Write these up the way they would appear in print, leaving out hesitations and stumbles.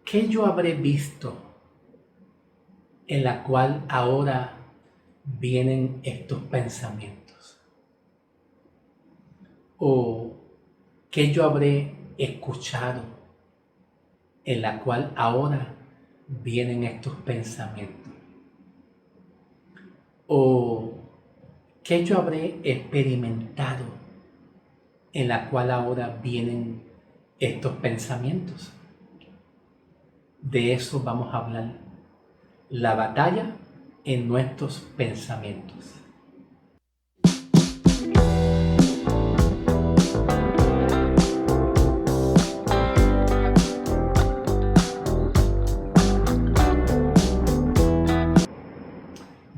¿qué yo habré visto en la cual ahora vienen estos pensamientos? ¿O qué yo habré escuchado en la cual ahora vienen estos pensamientos? ¿O qué yo habré experimentado en la cual ahora vienen estos pensamientos? De eso vamos a hablar. La batalla en nuestros pensamientos.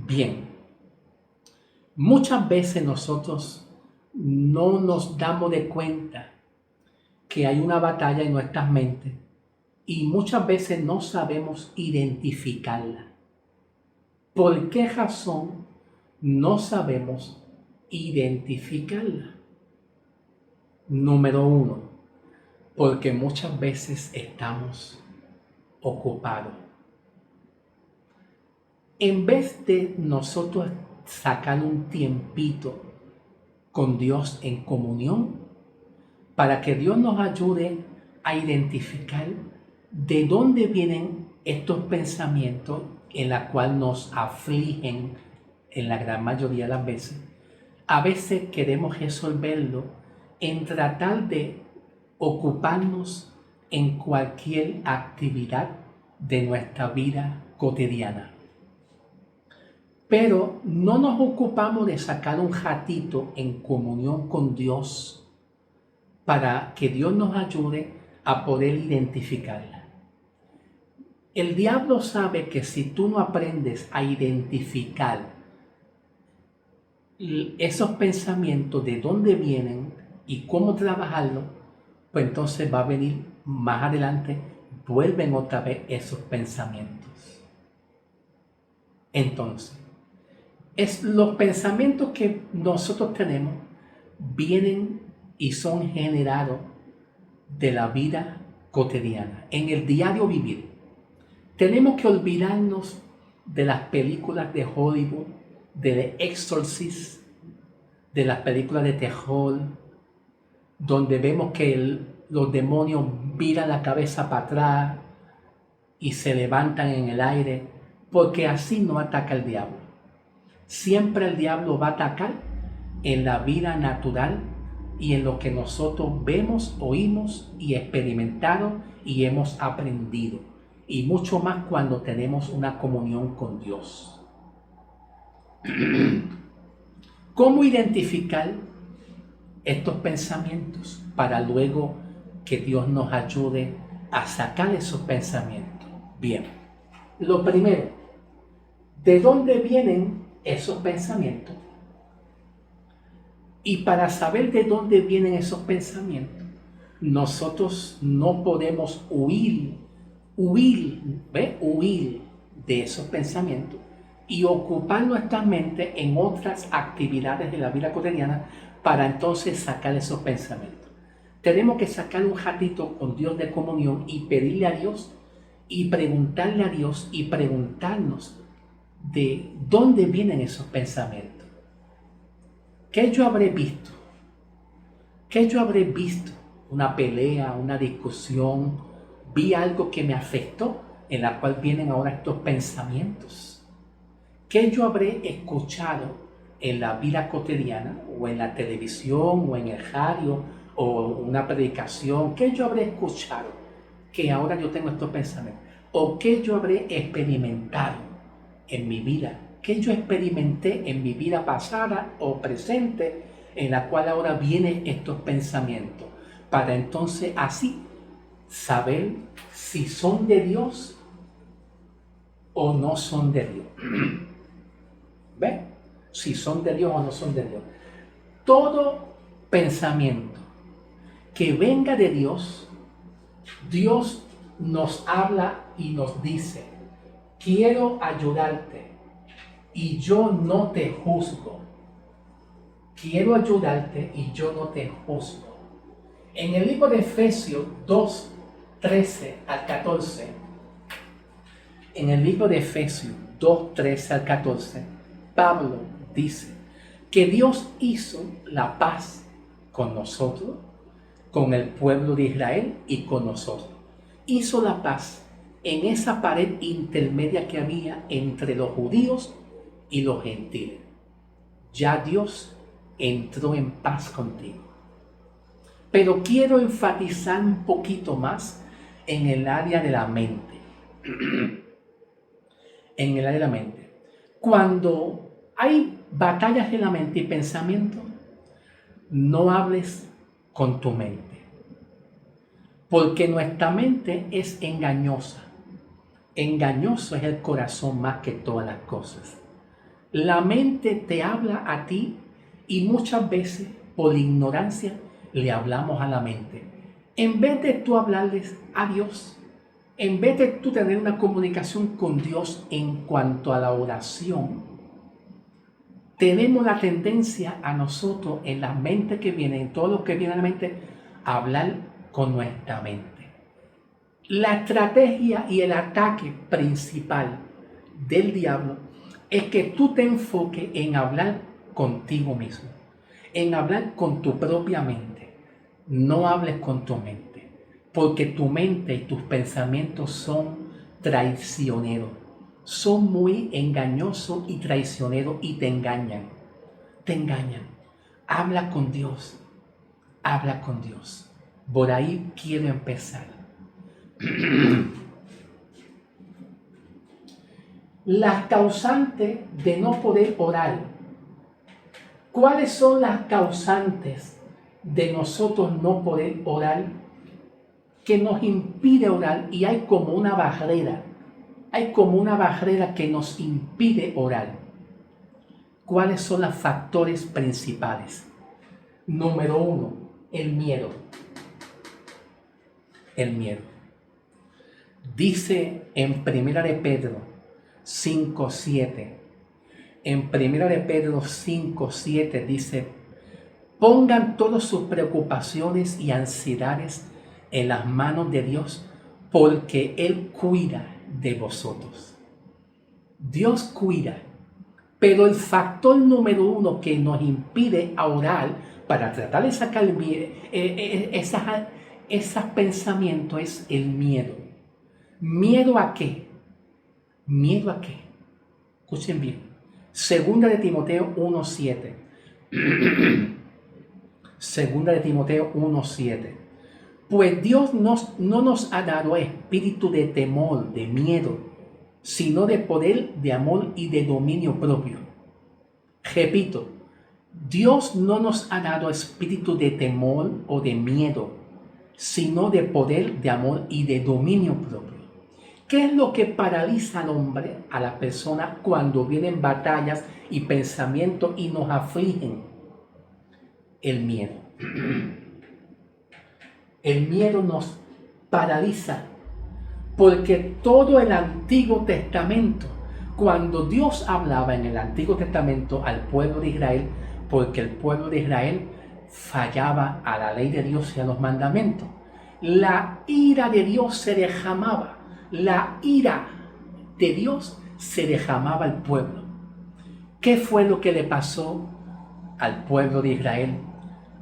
Bien, muchas veces nosotros no nos damos de cuenta que hay una batalla en nuestras mentes y muchas veces no sabemos identificarla. ¿Por qué razón no sabemos identificarla? Número 1, porque muchas veces estamos ocupados. En vez de nosotros sacar un tiempito con Dios en comunión, para que Dios nos ayude a identificar de dónde vienen estos pensamientos en la cual nos afligen en la gran mayoría de las veces. A veces queremos resolverlo en tratar de ocuparnos en cualquier actividad de nuestra vida cotidiana. Pero no nos ocupamos de sacar un ratito en comunión con Dios para que Dios nos ayude a poder identificarla. El diablo sabe que si tú no aprendes a identificar esos pensamientos, de dónde vienen y cómo trabajarlo, pues entonces va a venir más adelante, vuelven otra vez esos pensamientos. Entonces, los pensamientos que nosotros tenemos vienen y son generados de la vida cotidiana, en el diario vivir. Tenemos que olvidarnos de las películas de Hollywood, de The Exorcist, de las películas de terror, donde vemos que los demonios viran la cabeza para atrás y se levantan en el aire, porque así no ataca el diablo. Siempre el diablo va a atacar en la vida natural y en lo que nosotros vemos, oímos y experimentado y hemos aprendido. Y mucho más cuando tenemos una comunión con Dios. ¿Cómo identificar estos pensamientos para luego que Dios nos ayude a sacar esos pensamientos? Bien, lo primero, ¿de dónde vienen esos pensamientos? Y para saber de dónde vienen esos pensamientos, nosotros no podemos huir de esos pensamientos y ocupar nuestra mente en otras actividades de la vida cotidiana para entonces sacar esos pensamientos. Tenemos que sacar un ratito con Dios de comunión y pedirle a Dios y preguntarle a Dios y preguntarnos de dónde vienen esos pensamientos. ¿Qué yo habré visto? ¿Qué yo habré visto? Una pelea, una discusión, vi algo que me afectó, en la cual vienen ahora estos pensamientos. ¿Qué yo habré escuchado en la vida cotidiana, o en la televisión, o en el radio, o una predicación? ¿Qué yo habré escuchado que ahora yo tengo estos pensamientos? ¿O qué yo habré experimentado en mi vida? ¿Qué yo experimenté en mi vida pasada o presente, en la cual ahora vienen estos pensamientos? Para entonces así saber si son de Dios o no son de Dios. ¿Ven? Si son de Dios o no son de Dios. Todo pensamiento que venga de Dios, Dios nos habla y nos dice: quiero ayudarte y yo no te juzgo. Quiero ayudarte y yo no te juzgo. En el libro de Efesios 2, 13 al 14, En el libro de Efesios 2, 13 al 14, Pablo dice que Dios hizo la paz con nosotros, con el pueblo de Israel y con nosotros. Hizo la paz en esa pared intermedia que había entre los judíos y los gentiles. Ya Dios entró en paz contigo. Pero quiero enfatizar un poquito más en el área de la mente. En el área de la mente. Cuando hay batallas en la mente y pensamiento, no hables con tu mente. Porque nuestra mente es engañosa. Engañoso es el corazón más que todas las cosas. La mente te habla a ti y muchas veces por ignorancia le hablamos a la mente. En vez de tú hablarles a Dios, en vez de tú tener una comunicación con Dios en cuanto a la oración, tenemos la tendencia a nosotros en la mente que viene, en todo lo que viene a la mente, a hablar con nuestra mente. La estrategia y el ataque principal del diablo es que tú te enfoques en hablar contigo mismo, en hablar con tu propia mente. No hables con tu mente, porque tu mente y tus pensamientos son traicioneros, son muy engañosos y traicioneros y te engañan, te engañan. Habla con Dios, habla con Dios. Por ahí quiero empezar. Las causantes de no poder orar. ¿Cuáles son las causantes de nosotros no poder orar? Que nos impide orar y hay como una barrera. Hay como una barrera que nos impide orar. ¿Cuáles son los factores principales? Número 1, el miedo. El miedo. Dice en Primera de Pedro 5:7. En Primera de Pedro 5:7 dice: pongan todas sus preocupaciones y ansiedades en las manos de Dios, porque Él cuida de vosotros. Dios cuida, pero el factor número 1 que nos impide orar para tratar de sacar esos pensamientos es el miedo. ¿Miedo a qué? ¿Miedo a qué? Escuchen bien. Segunda de Timoteo 1:7. Segunda de Timoteo 1:7. Pues Dios no nos ha dado espíritu de temor, de miedo, sino de poder, de amor y de dominio propio. Repito, Dios no nos ha dado espíritu de temor o de miedo, sino de poder, de amor y de dominio propio. ¿Qué es lo que paraliza al hombre, a la persona, cuando vienen batallas y pensamientos y nos afligen? El miedo. El miedo nos paraliza, porque todo el Antiguo Testamento, cuando Dios hablaba en el Antiguo Testamento al pueblo de Israel, porque el pueblo de Israel fallaba a la ley de Dios y a los mandamientos, la ira de Dios se derramaba. La ira de Dios se derramaba al pueblo. ¿Qué fue lo que le pasó al pueblo de Israel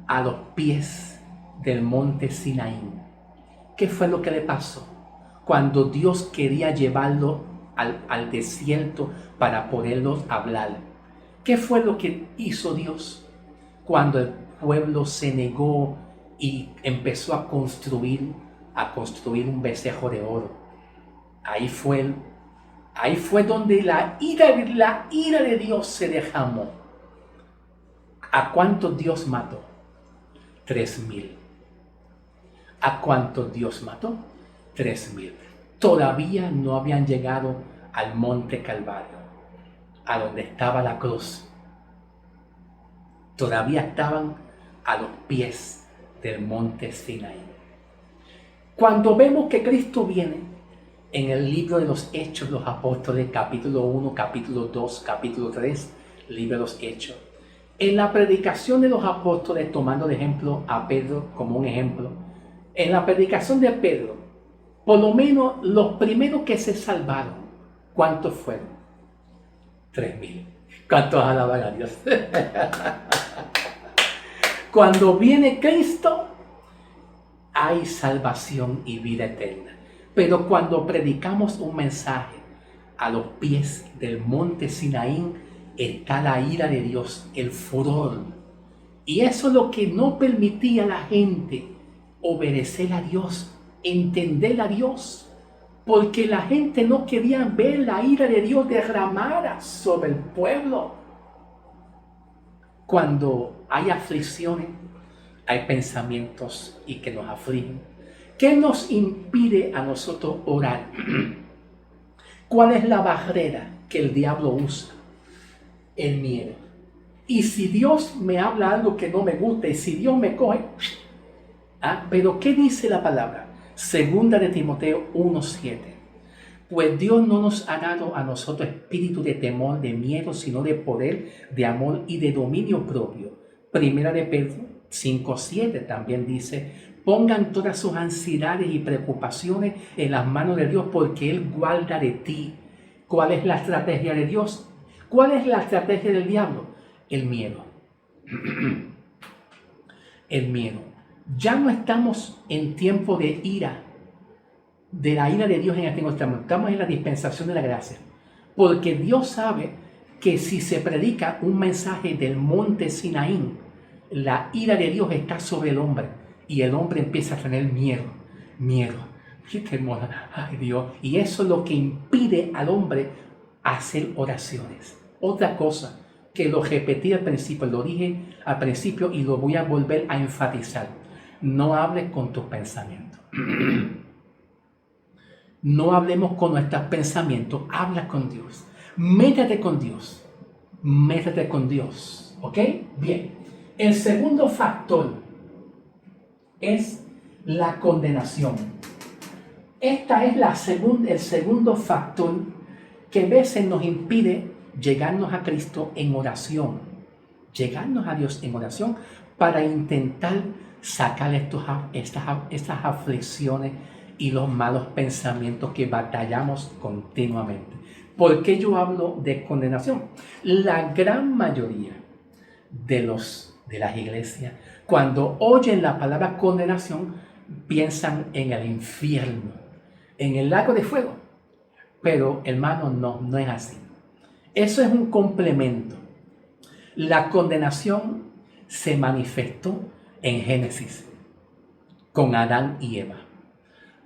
a los pies del monte Sinaí? ¿Qué fue lo que le pasó cuando Dios quería llevarlo al desierto para poderlos hablar? ¿Qué fue lo que hizo Dios cuando el pueblo se negó y empezó a construir un becerro de oro? Ahí fue donde la ira de Dios se derramó. ¿A cuántos Dios mató? 3,000. ¿A cuántos Dios mató? 3,000. Todavía no habían llegado al monte Calvario, a donde estaba la cruz. Todavía estaban a los pies del monte Sinaí. Cuando vemos que Cristo viene, en el libro de los Hechos de los Apóstoles, capítulo 1, capítulo 2, capítulo 3, libro de los Hechos. En la predicación de los apóstoles, tomando de ejemplo a Pedro como un ejemplo, en la predicación de Pedro, por lo menos los primeros que se salvaron ¿Cuántos fueron? 3,000. ¿Cuántos alaban a Dios? Cuando viene Cristo, hay salvación y vida eterna. Pero cuando predicamos un mensaje a los pies del monte Sinaí, está la ira de Dios, el furor. Y eso es lo que no permitía a la gente obedecer a Dios, entender a Dios. Porque la gente no quería ver la ira de Dios derramada sobre el pueblo. Cuando hay aflicciones, hay pensamientos y que nos afligen. ¿Qué nos impide a nosotros orar? ¿Cuál es la barrera que el diablo usa? El miedo. Y si Dios me habla algo que no me gusta, y si Dios me coge, pero ¿qué dice la palabra? Segunda de Timoteo 1:7. Pues Dios no nos ha dado a nosotros espíritu de temor, de miedo, sino de poder, de amor y de dominio propio. Primera de Pedro 5:7 también dice: pongan todas sus ansiedades y preocupaciones en las manos de Dios, porque Él guarda de ti. ¿Cuál es la estrategia de Dios? ¿Cuál es la estrategia del diablo? El miedo. El miedo. Ya no estamos en tiempo de ira, de la ira de Dios en el Antiguo Testamento. Estamos en la dispensación de la gracia. Porque Dios sabe que si se predica un mensaje del monte Sinaí, la ira de Dios está sobre el hombre. Y el hombre empieza a tener miedo. Qué temor. Ay, Dios. Y eso es lo que impide al hombre hacer oraciones. Otra cosa que lo repetí al principio, lo dije al principio y lo voy a volver a enfatizar. No hables con tus pensamientos. No hablemos con nuestros pensamientos, habla con Dios. Métete con Dios. Métete con Dios. ¿Ok? Bien. El segundo factor es la condenación. Esta es el segundo factor que a veces nos impide llegarnos a Cristo en oración. Llegarnos a Dios en oración para intentar sacar estas aflicciones y los malos pensamientos que batallamos continuamente. ¿Por qué yo hablo de condenación? La gran mayoría de las iglesias, cuando oyen la palabra condenación, piensan en el infierno, en el lago de fuego. Pero, hermano, no es así. Eso es un complemento. La condenación se manifestó en Génesis con Adán y Eva.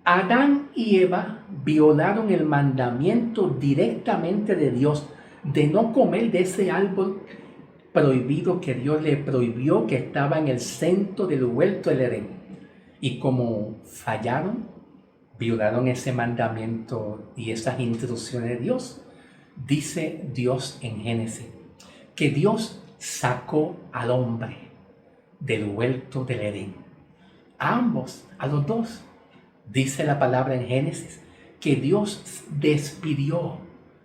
Adán y Eva violaron el mandamiento directamente de Dios de no comer de ese árbol prohibido que Dios le prohibió, que estaba en el centro del huerto del Edén. Y como fallaron, violaron ese mandamiento y esas instrucciones de Dios, dice Dios en Génesis que Dios sacó al hombre del huerto del Edén. A ambos, a los dos. Dice la palabra en Génesis que Dios despidió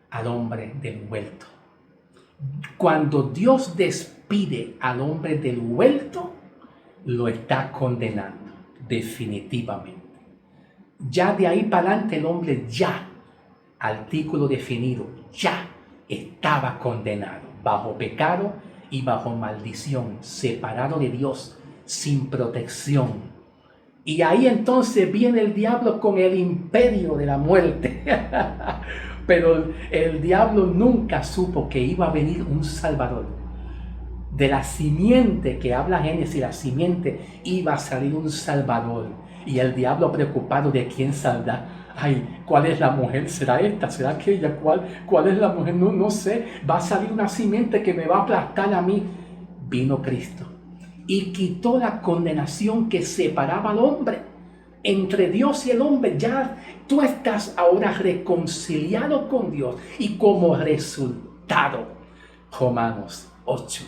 al hombre del huerto. Cuando Dios despide al hombre del huerto, lo está condenando definitivamente. Ya de ahí para adelante el hombre artículo definido, ya estaba condenado, bajo pecado y bajo maldición, separado de Dios, sin protección. Y ahí entonces viene el diablo con el imperio de la muerte. Pero el diablo nunca supo que iba a venir un Salvador. De la simiente que habla Génesis, la simiente, iba a salir un Salvador. Y el diablo preocupado de quién saldrá. Ay, ¿cuál es la mujer? ¿Será esta? ¿Será aquella? ¿Cuál es la mujer? No sé. Va a salir una simiente que me va a aplastar a mí. Vino Cristo y quitó la condenación que separaba al hombre. Entre Dios y el hombre, ya tú estás ahora reconciliado con Dios. Y como resultado, Romanos 8.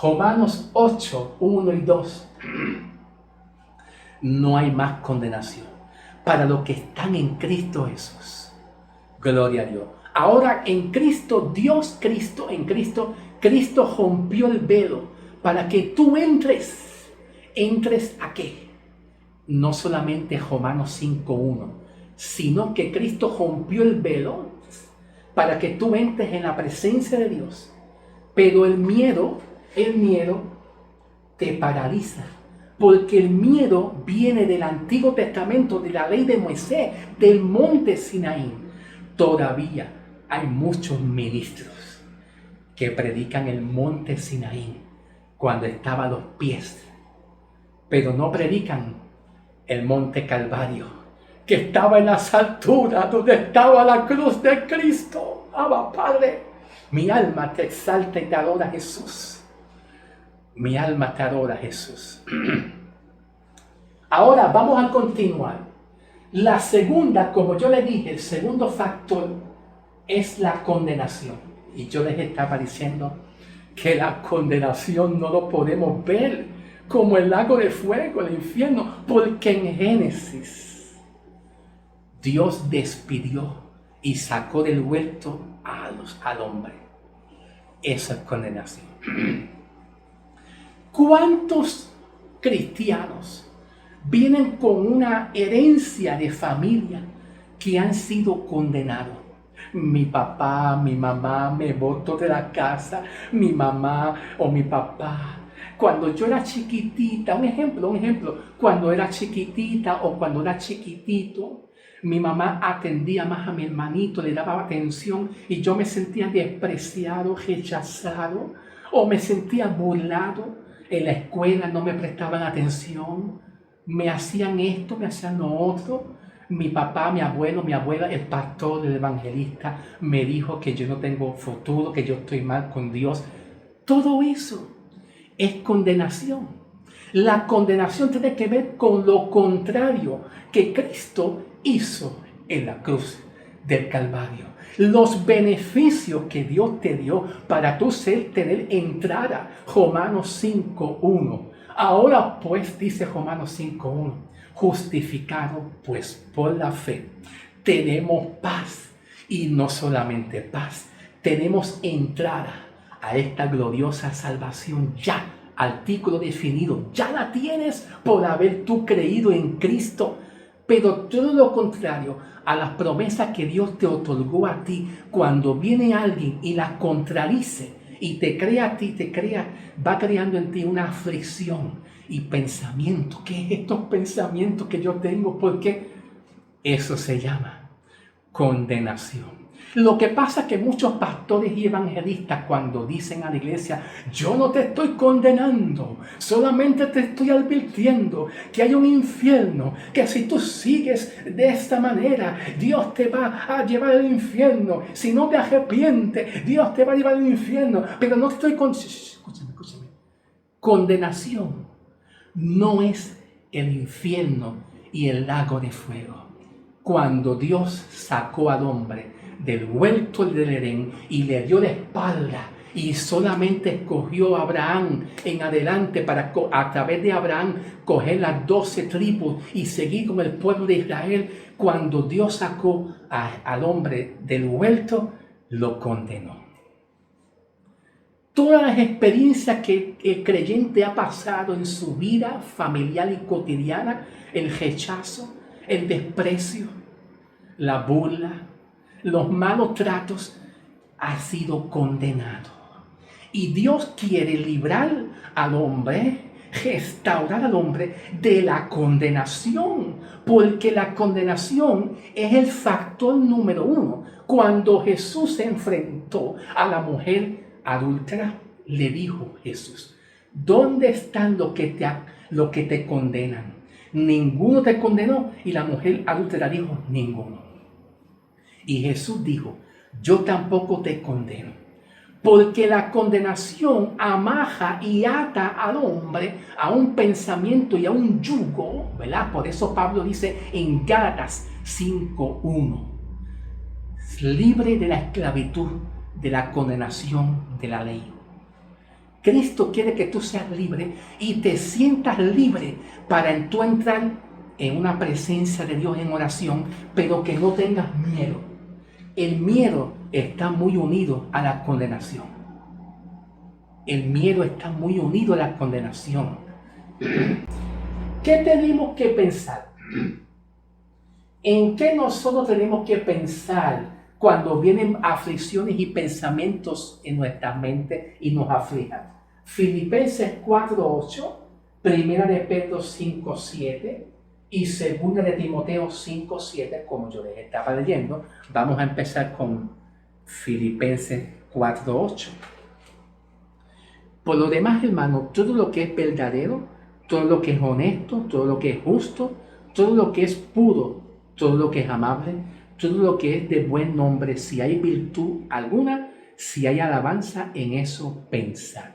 Romanos 8, 1 y 2. No hay más condenación para los que están en Cristo Jesús. Gloria a Dios. Ahora en Cristo, Cristo rompió el velo para que tú entres ¿a qué? No solamente Romanos 5.1, sino que Cristo rompió el velo, para que tú entres en la presencia de Dios. Pero el miedo te paraliza. Porque el miedo viene del Antiguo Testamento, de la ley de Moisés, del monte Sinaí. Todavía hay muchos ministros que predican el monte Sinaí cuando estaba a los pies, pero no predican el monte Calvario, que estaba en las alturas, donde estaba la cruz de Cristo. Abba, Padre, mi alma te exalta y te adora, Jesús. Mi alma te adora, Jesús. Ahora vamos a continuar. La segunda, como yo le dije, el segundo factor es la condenación. Y yo les estaba diciendo que la condenación no lo podemos ver como el lago de fuego, el infierno, porque en Génesis Dios despidió y sacó del huerto al hombre. Esa es condenación. ¿Cuántos cristianos vienen con una herencia de familia que han sido condenados? Mi papá, mi mamá me botó de la casa, mi mamá o mi papá. Cuando yo era chiquitita, un ejemplo, cuando era chiquitita o cuando era chiquitito, mi mamá atendía más a mi hermanito, le daba atención y yo me sentía despreciado, rechazado o me sentía burlado. En la escuela no me prestaban atención, me hacían esto, me hacían lo otro. Mi papá, mi abuelo, mi abuela, el pastor, el evangelista, me dijo que yo no tengo futuro, que yo estoy mal con Dios. Todo eso es condenación. La condenación tiene que ver con lo contrario que Cristo hizo en la cruz del Calvario. Los beneficios que Dios te dio para tú tener entrada. Romanos 5:1. Ahora pues, dice Romanos 5:1, justificado pues por la fe, tenemos paz. Y no solamente paz, tenemos entrada a esta gloriosa salvación ya. Artículo definido, ya la tienes por haber tú creído en Cristo. Pero todo lo contrario a las promesas que Dios te otorgó a ti, cuando viene alguien y las contradice y te crea a ti, va creando en ti una aflicción y pensamiento. ¿Qué es estos pensamientos que yo tengo? Porque eso se llama condenación. Lo que pasa es que muchos pastores y evangelistas, cuando dicen a la iglesia, yo no te estoy condenando, solamente te estoy advirtiendo que hay un infierno, que si tú sigues de esta manera, Dios te va a llevar al infierno. Si no te arrepientes, Dios te va a llevar al infierno. Pero no estoy escúchame. Condenación no es el infierno y el lago de fuego. Cuando Dios sacó al hombre del huerto del Edén y le dio la espalda y solamente escogió a Abraham en adelante para a través de Abraham coger las 12 tribus y seguir con el pueblo de Israel, cuando Dios sacó al hombre del huerto, lo condenó. Todas las experiencias que el creyente ha pasado en su vida familiar y cotidiana, el rechazo, el desprecio, la burla, los malos tratos, ha sido condenado. Y Dios quiere librar al hombre, restaurar al hombre de la condenación, porque la condenación es el factor número 1. Cuando Jesús se enfrentó a la mujer adúltera, le dijo Jesús, ¿dónde están los que te condenan? Ninguno te condenó. Y la mujer adúltera dijo, ninguno. Y Jesús dijo, yo tampoco te condeno, porque la condenación amarra y ata al hombre a un pensamiento y a un yugo, ¿verdad? Por eso Pablo dice en Gálatas 5:1, libre de la esclavitud, de la condenación de la ley. Cristo quiere que tú seas libre y te sientas libre para tú entrar en una presencia de Dios en oración, pero que no tengas miedo. El miedo está muy unido a la condenación. El miedo está muy unido a la condenación. ¿Qué tenemos que pensar? ¿En qué nosotros tenemos que pensar cuando vienen aflicciones y pensamientos en nuestra mente y nos aflijan. Filipenses 4:8, Primera de Pedro 5:7 y Segunda de Timoteo 5:7, como yo les estaba leyendo. Vamos a empezar con Filipenses 4:8. Por lo demás, hermano, todo lo que es verdadero, todo lo que es honesto, todo lo que es justo, todo lo que es puro, todo lo que es amable, todo lo que es de buen nombre, si hay virtud alguna, si hay alabanza, en eso pensar.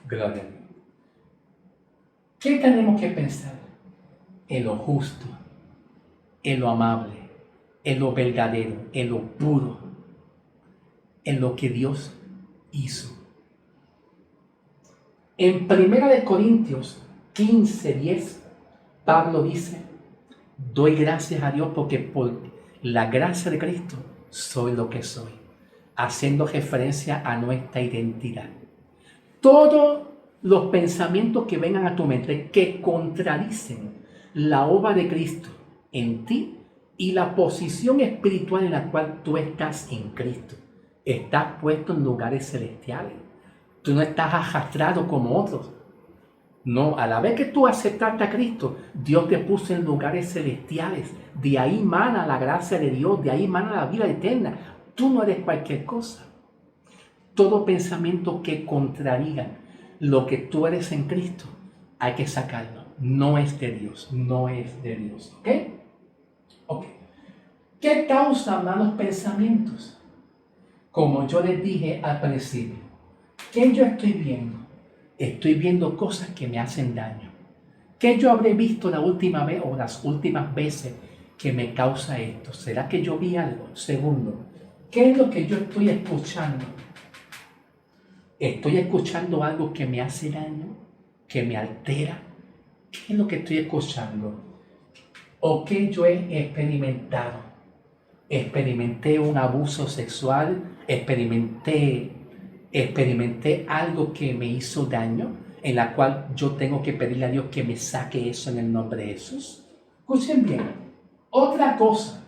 Gloria a Dios. ¿Qué tenemos que pensar? En lo justo, en lo amable, en lo verdadero, en lo puro, en lo que Dios hizo. En 1 Corintios 15:10, Pablo dice: doy gracias a Dios porque por la gracia de Cristo soy lo que soy, haciendo referencia a nuestra identidad. Todos los pensamientos que vengan a tu mente que contradicen la obra de Cristo en ti y la posición espiritual en la cual tú estás en Cristo. Estás puesto en lugares celestiales. Tú no estás arrastrado como otros. No, a la vez que tú aceptaste a Cristo, Dios te puso en lugares celestiales. De ahí mana la gracia de Dios, de ahí mana la vida eterna. Tú no eres cualquier cosa. Todo pensamiento que contradiga lo que tú eres en Cristo, hay que sacarlo. No es de Dios, no es de Dios. ¿Ok? Ok. ¿Qué causa malos pensamientos? Como yo les dije al principio, ¿qué yo estoy viendo? Estoy viendo cosas que me hacen daño. ¿Qué yo habré visto la última vez o las últimas veces que me causa esto? ¿Será que yo vi algo? Segundo, ¿qué es lo que yo estoy escuchando? ¿Estoy escuchando algo que me hace daño? ¿Que me altera? ¿Qué es lo que estoy escuchando? ¿O qué yo he experimentado? ¿Experimenté un abuso sexual? ¿Experimenté algo que me hizo daño, en la cual yo tengo que pedirle a Dios que me saque eso en el nombre de Jesús? Escuchen bien, otra cosa,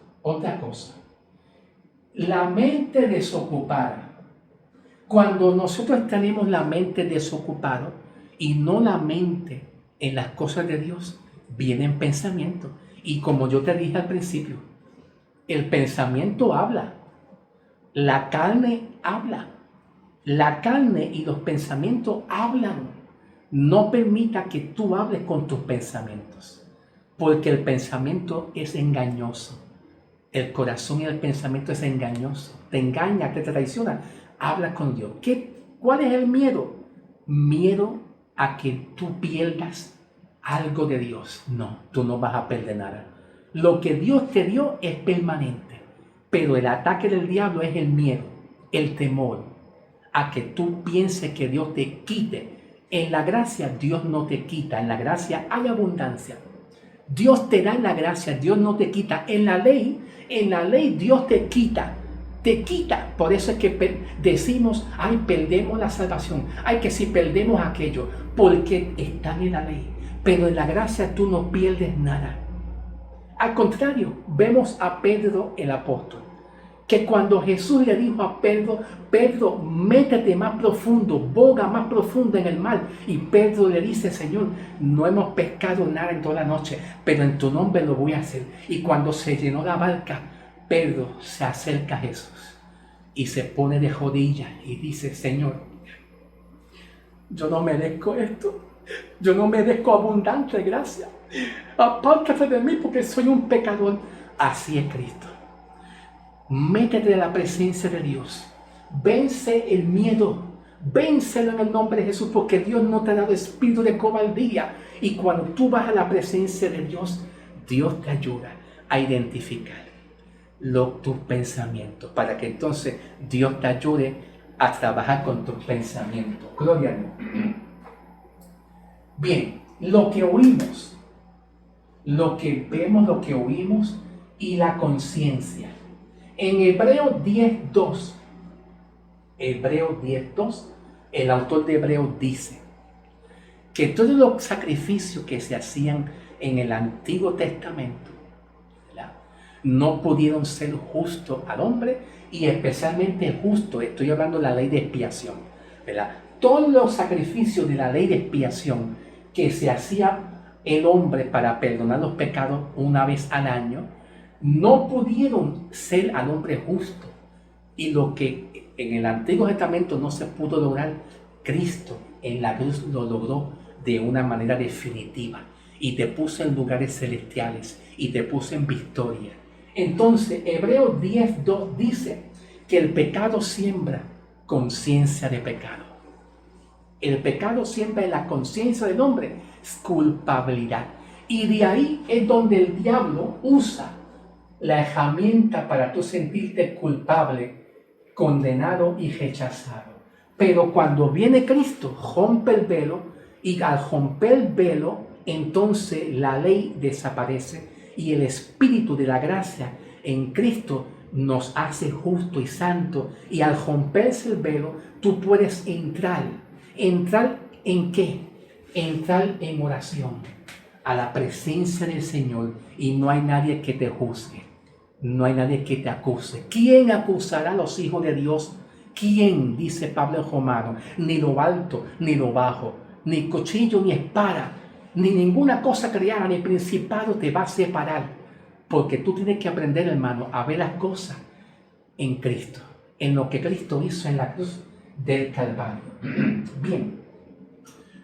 la mente desocupada. Cuando nosotros tenemos la mente desocupada y no la mente en las cosas de Dios, vienen pensamientos. Y como yo te dije al principio, el pensamiento habla, la carne habla. La carne y los pensamientos hablan. No permita que tú hables con tus pensamientos, porque el pensamiento es engañoso. El corazón y el pensamiento es engañoso. Te engaña, te traiciona. Habla con Dios. ¿Cuál es el miedo? Miedo a que tú pierdas algo de Dios. No, tú no vas a perder nada. Lo que Dios te dio es permanente, pero el ataque del diablo es el miedo, el temor, a que tú pienses que Dios te quite. En la gracia Dios no te quita, en la gracia hay abundancia. Dios te da en la gracia, Dios no te quita. En la ley Dios te quita. Por eso es que decimos, ay, perdemos la salvación, ay, que si perdemos aquello, porque están en la ley. Pero en la gracia tú no pierdes nada. Al contrario, vemos a Pedro el apóstol, que cuando Jesús le dijo a Pedro, Pedro, métete más profundo, boga más profundo en el mar. Y Pedro le dice, Señor, no hemos pescado nada en toda la noche, pero en tu nombre lo voy a hacer. Y cuando se llenó la barca, Pedro se acerca a Jesús y se pone de rodillas y dice, Señor, yo no merezco esto, yo no merezco abundante gracia. Apártate de mí porque soy un pecador. Así es Cristo. Métete en la presencia de Dios. Vence el miedo. Vénselo en el nombre de Jesús, porque Dios no te ha dado espíritu de cobardía. Y cuando tú vas a la presencia de Dios, Dios te ayuda a identificar tus pensamientos, para que entonces Dios te ayude a trabajar con tus pensamientos. Gloria a Dios. Bien, lo que oímos, lo que vemos, lo que oímos y la conciencia. En Hebreos 10:2, el autor de Hebreos dice que todos los sacrificios que se hacían en el Antiguo Testamento, ¿verdad?, no pudieron ser justos al hombre y especialmente justo, estoy hablando de la ley de expiación, ¿verdad? Todos los sacrificios de la ley de expiación que se hacía el hombre para perdonar los pecados una vez al año, no pudieron ser al hombre justo. Y lo que en el Antiguo Testamento no se pudo lograr, Cristo en la cruz lo logró de una manera definitiva. Y te puso en lugares celestiales y te puso en victoria. Entonces, Hebreos 10:2 dice que el pecado siembra conciencia de pecado. El pecado siembra en la conciencia del hombre culpabilidad. Y de ahí es donde el diablo usa la herramienta para tú sentirte culpable, condenado y rechazado. Pero cuando viene Cristo, rompe el velo, y al romper el velo, entonces la ley desaparece y el Espíritu de la gracia en Cristo nos hace justo y santo. Y al romperse el velo, tú puedes entrar. ¿Entrar en qué? Entrar en oración, a la presencia del Señor, y no hay nadie que te juzgue. No hay nadie que te acuse. ¿Quién acusará a los hijos de Dios? ¿Quién? Dice Pablo en Romanos. Ni lo alto, ni lo bajo, ni cuchillo, ni espada, ni ninguna cosa creada, ni principado te va a separar. Porque tú tienes que aprender, hermano, a ver las cosas en Cristo, en lo que Cristo hizo en la cruz del Calvario. Bien,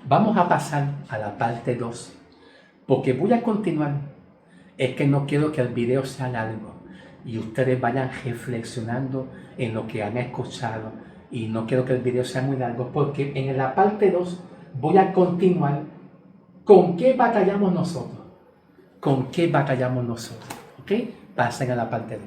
vamos a pasar a la parte 2, porque voy a continuar. Es que no quiero que el video sea largo y ustedes vayan reflexionando en lo que han escuchado, y no quiero que el video sea muy largo, porque en la parte 2 voy a continuar con qué batallamos nosotros. ¿Con qué batallamos nosotros? ¿Ok? Pasen a la parte 2.